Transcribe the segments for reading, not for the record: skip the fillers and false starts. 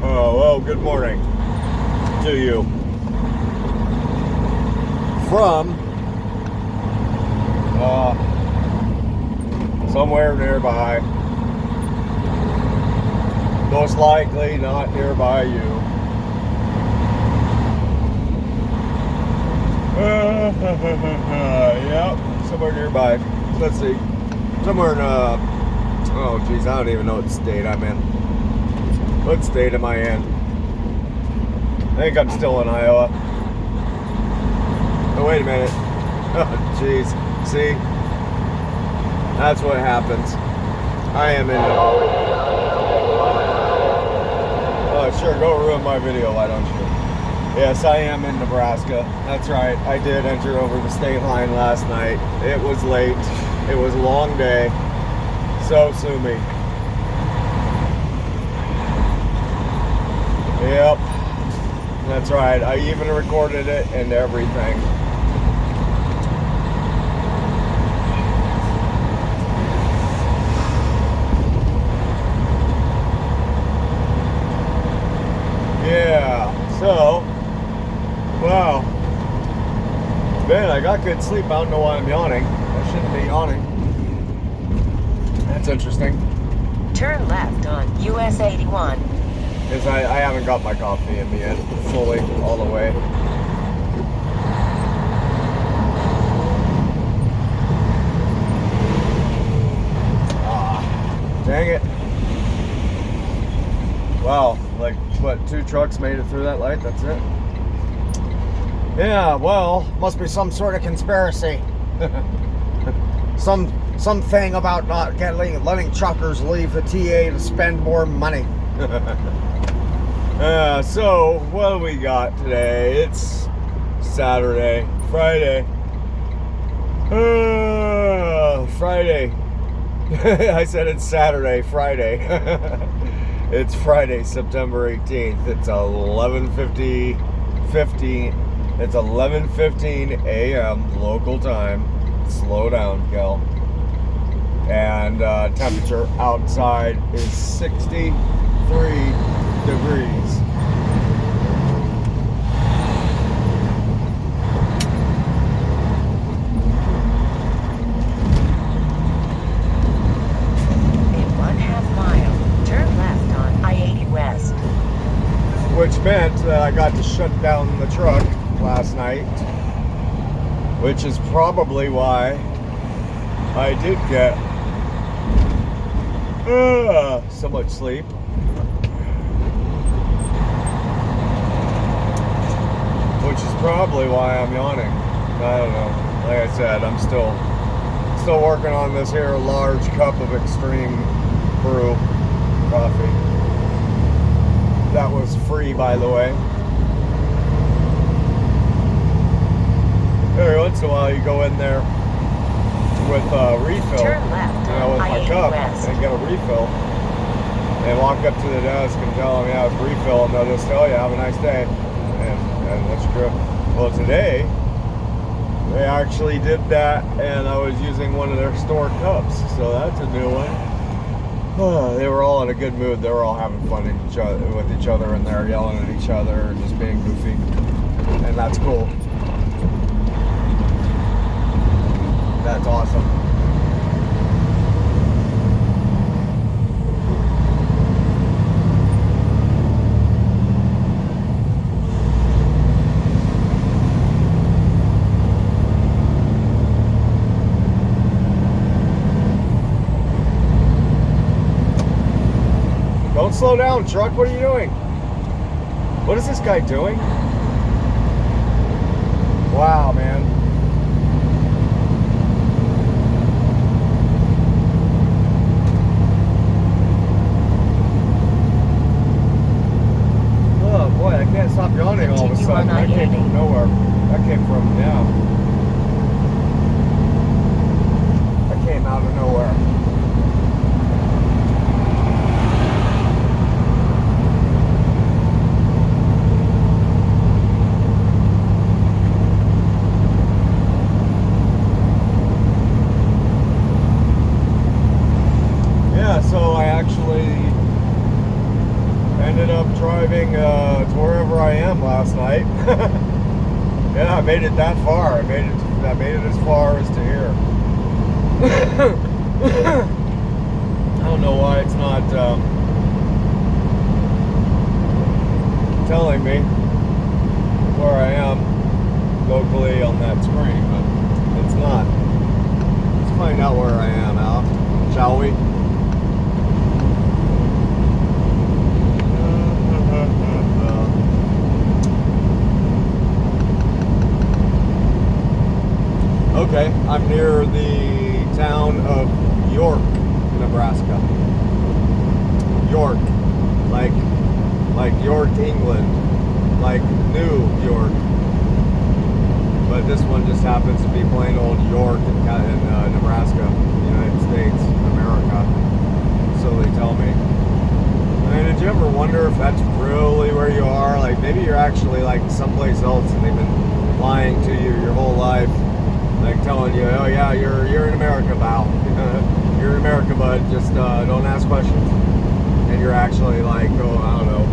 Well, good morning to you from somewhere nearby. Most likely not nearby you. Yep, somewhere nearby. Let's see. Somewhere in, oh geez, I don't even know what state I'm in. What state am I in? I think I'm still in Iowa. Oh, wait a minute. Oh, jeez. See? That's what happens. I am in the... Oh, sure. Go ruin my video, why don't you? Yes, I am in Nebraska. That's right. I did enter over the state line last night. It was late. It was a long day. So sue me. Yep, that's right. I even recorded it and everything. Yeah, so, wow. Man, I got good sleep. I don't know why I'm yawning. I shouldn't be yawning. That's interesting. Turn left on US 81. Because I haven't got my coffee in me yet, fully, all the way. Ah, dang it. Wow, like, what, 2 trucks made it through that light? That's it? Yeah, well, must be some sort of conspiracy. Something about not letting truckers leave the TA to spend more money. So what do we got today? It's Saturday, Friday. Friday. I said it's Saturday, Friday. It's Friday, September 18th. It's 11:15. It's 11:15 a.m. local time. Slow down, Kel. And temperature outside is 63 degrees. In 1/2 mile, turn left on I-80 West. Which meant that I got to shut down the truck last night, which is probably why I did get so much sleep. Which is probably why I'm yawning. I don't know. Like I said, I'm still working on this here large cup of extreme brew coffee. That was free, by the way. Every once in a while you go in there with a refill, Turn left with my I-80 cup, West. and get a refill, and walk up to the desk and tell them, yeah, it's refill, and they'll just tell you, have a nice day, and that's true. Well, today they actually did that, and I was using one of their store cups, so that's a new one. They were all in a good mood. They were all having fun with each other in there, yelling at each other and just being goofy, and that's cool. That's awesome. Don't slow down, truck. What are you doing? What is this guy doing? Wow, man. Oh boy, I can't stop yawning all of a sudden. That came from nowhere. That came from, yeah. That came out of nowhere. driving to wherever I am last night. Yeah, I made it that far. I made it as far as to here. I don't know why it's not telling me where I am locally on that screen, but it's not. Let's find out where I am, Al, shall we? Okay, I'm near the town of York, Nebraska. York, like York, England, like New York. But this one just happens to be plain old York in Nebraska, United States, America. So they tell me. I mean, did you ever wonder if that's really where you are? Like maybe you're actually like someplace else and they've been lying to you your whole life. Like telling you, oh yeah, you're in America, pal. You're in America, bud. Just don't ask questions. And you're actually like, oh, I don't know,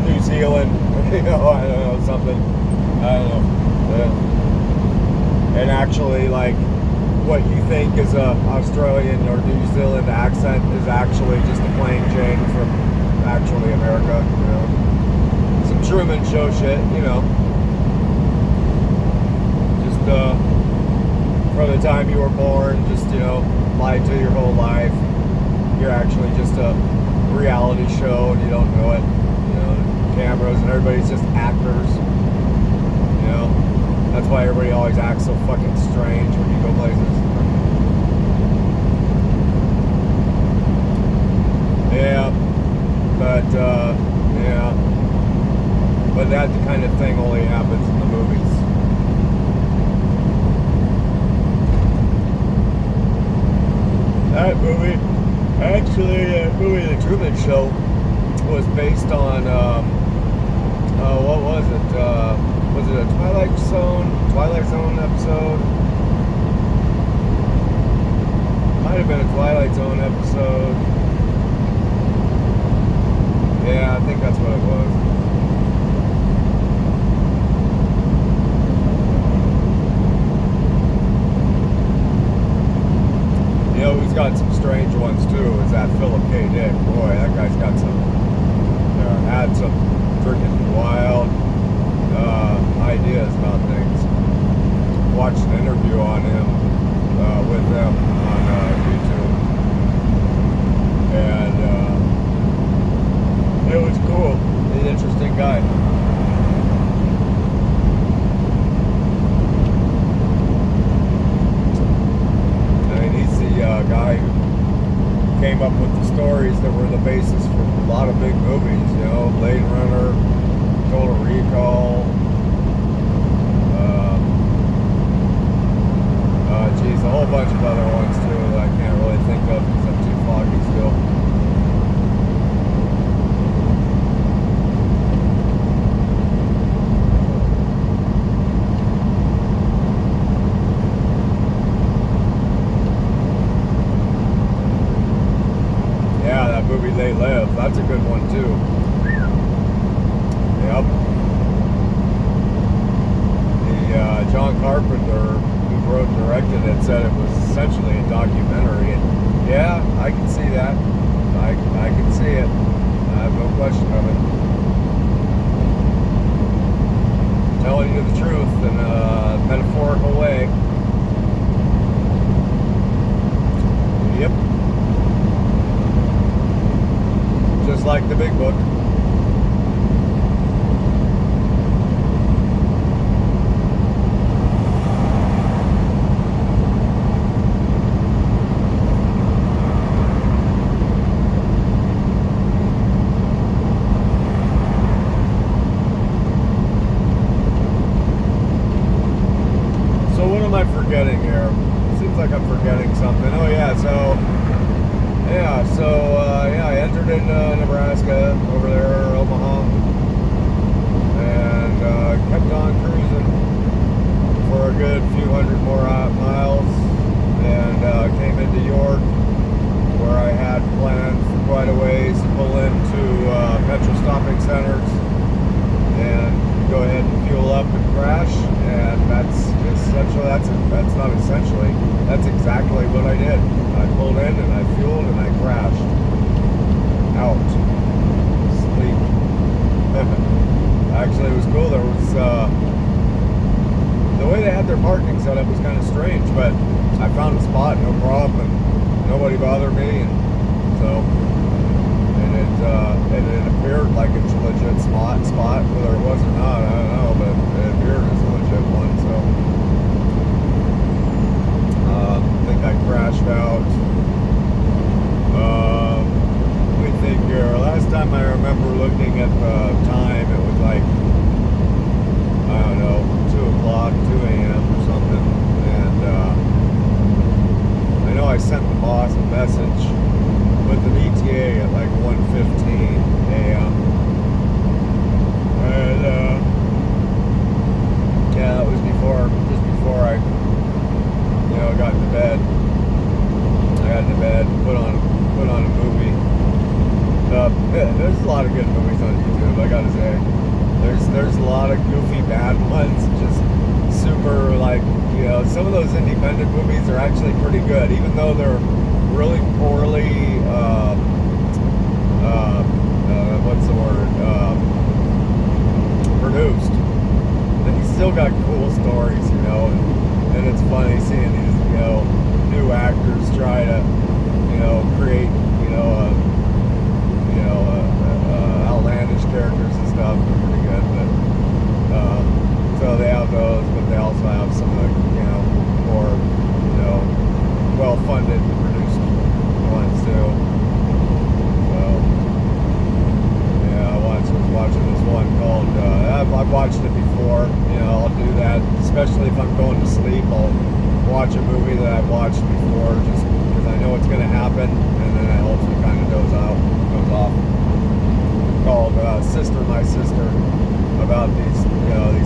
New Zealand, I don't know, something. I don't know. And actually, like, what you think is a Australian or New Zealand accent is actually just a plain Jane from actually America, Some Truman Show shit, Just from the time you were born, just, lied to your whole life. You're actually just a reality show and you don't know it. Cameras and everybody's just actors. That's why everybody always acts so fucking strange when you go places. Yeah, but but that kind of thing only happens in the movies. That movie, The Truman Show, was based on, what was it? Was it a Twilight Zone episode? Might have been a Twilight Zone episode. Yeah, I think that's what it was. Who's got some strange ones too is that Philip K. Dick. Boy, that guy's got some, had some freaking wild ideas about things. Watched an interview on him, with them on YouTube. And it was cool. He's an interesting guy. Guy who came up with the stories that were the basis for a lot of big movies, Blade Runner, Total Recall, geez, a whole bunch of other ones too that I can't really think of because I'm too foggy still. Movie They Live, that's a good one too. Yep. The John Carpenter, who wrote and directed it, said it was essentially a documentary, and yeah, I can see that. I can see it. I have no question of it. Telling you the truth in a metaphorical way. Yep. Just like the big book. So what am I forgetting here? It seems like I'm forgetting something. Oh yeah, I entered in Nebraska, over there, Omaha, and kept on cruising for a good few hundred more miles, and came into York, where I had planned for quite a ways to pull into metro stopping centers and go ahead and fuel up and crash, and that's exactly what I did. I pulled in and I fueled and I crashed. Out. Sleep. Actually, it was cool. There was the way they had their parking set up was kind of strange, but I found a spot, no problem, and nobody bothered me, and so it appeared like it's a legit spot. Whether it was or not, I don't know, but it appeared as a legit one. So I think I crashed out. Let me think here. Last time I remember looking at the time, it was like, I don't know, 2 o'clock, 2 a.m. or something. And I know I sent the boss a message with an ETA at like 1:15 a.m. And yeah, it was just before I, got into bed. I got into bed, put on a movie. There's a lot of good movies on YouTube, I gotta say. There's a lot of goofy bad ones, just super, like, some of those independent movies are actually pretty good, even though they're really poorly what's the word, produced. And he's still got cool stories, and it's funny seeing these new actors try to create outlandish characters and stuff. They're pretty good, but so they have those, but they also have some of the more well-funded produced ones too. So yeah, I was watching this one called I've watched it before. I'll do that, especially if I'm going to sleep. I'll watch a movie that I've watched before, just because I know it's going to happen, and then it helps me kind of goes off. Called Sister My Sister, about these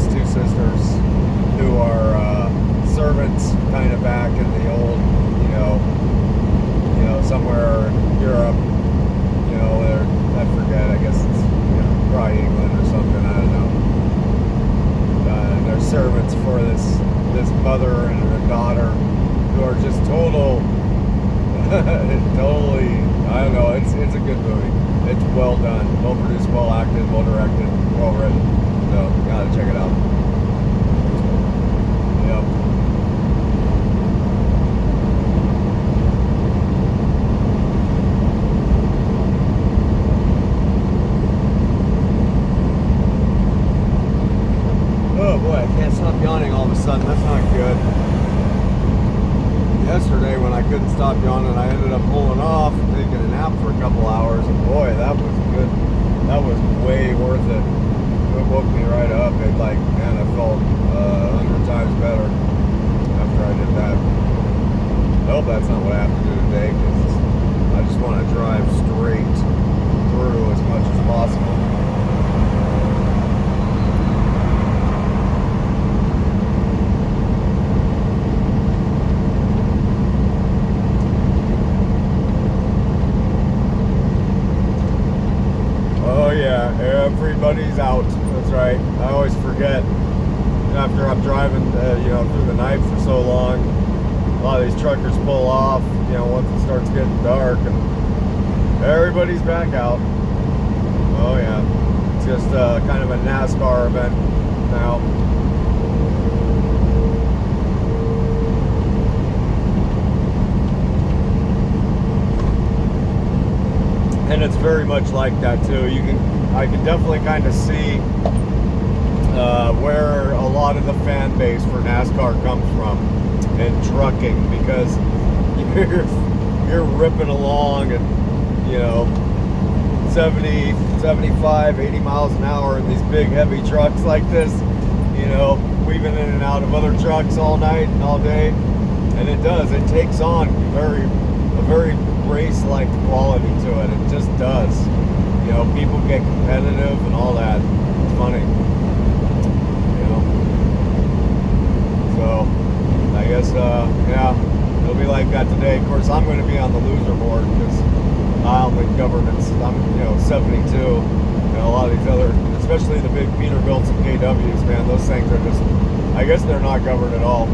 two sisters who are servants kind of back in the old somewhere in Europe, where I forget, I guess it's probably England or something, I don't know. And they're servants for this mother and her daughter who are just totally, I don't know, it's a good movie. It's well done, well produced, well acted, well directed, well written. So, gotta check it out. Yep. Oh boy, I can't stop yawning all of a sudden. That's not good. Yesterday when I couldn't stop yawning, I ended up pulling off and taking a nap for a couple hours, and boy, that was good. That was way worth it. It woke me right up. I felt 100 times better after I did that. I hope that's not what I have to do today, because I just want to drive straight through as much as possible. Oh yeah, everybody's out. That's right. I always forget after I'm driving, through the night for so long. A lot of these truckers pull off, once it starts getting dark, and everybody's back out. Oh yeah, it's just kind of a NASCAR event now. And it's very much like that too. I can definitely kind of see where a lot of the fan base for NASCAR comes from in trucking, because you're ripping along at 70, 75, 80 miles an hour in these big heavy trucks like this, weaving in and out of other trucks all night and all day, and it takes on a very race-like quality to it. It just does. People get competitive and all that. It's funny. So I guess yeah, it'll be like like that today. Of course, I'm going to be on the loser board because I'm in governments. I'm 72. A lot of these other, especially the big Peterbilts and KWs, man, those things are just, I guess they're not governed at all.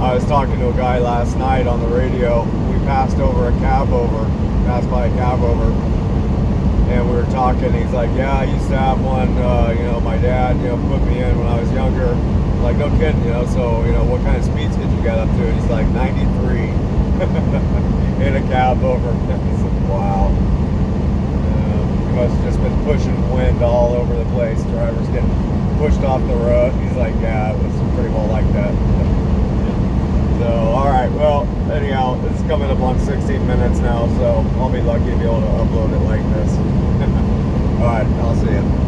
I was talking to a guy last night on the radio. We passed by a cab over, and we were talking. He's like, yeah, I used to have one, my dad, put me in when I was younger. I'm like, no kidding, so, what kind of speeds could you get up to? And he's like, 93 in a cab over. I said, wow. Must have just been pushing wind all over the place. Drivers getting pushed off the road. He's like, yeah, it was pretty well like that. So, all right. Well, anyhow, it's coming up on 16 minutes now, so I'll be lucky to be able to upload it like this. All right, I'll see you.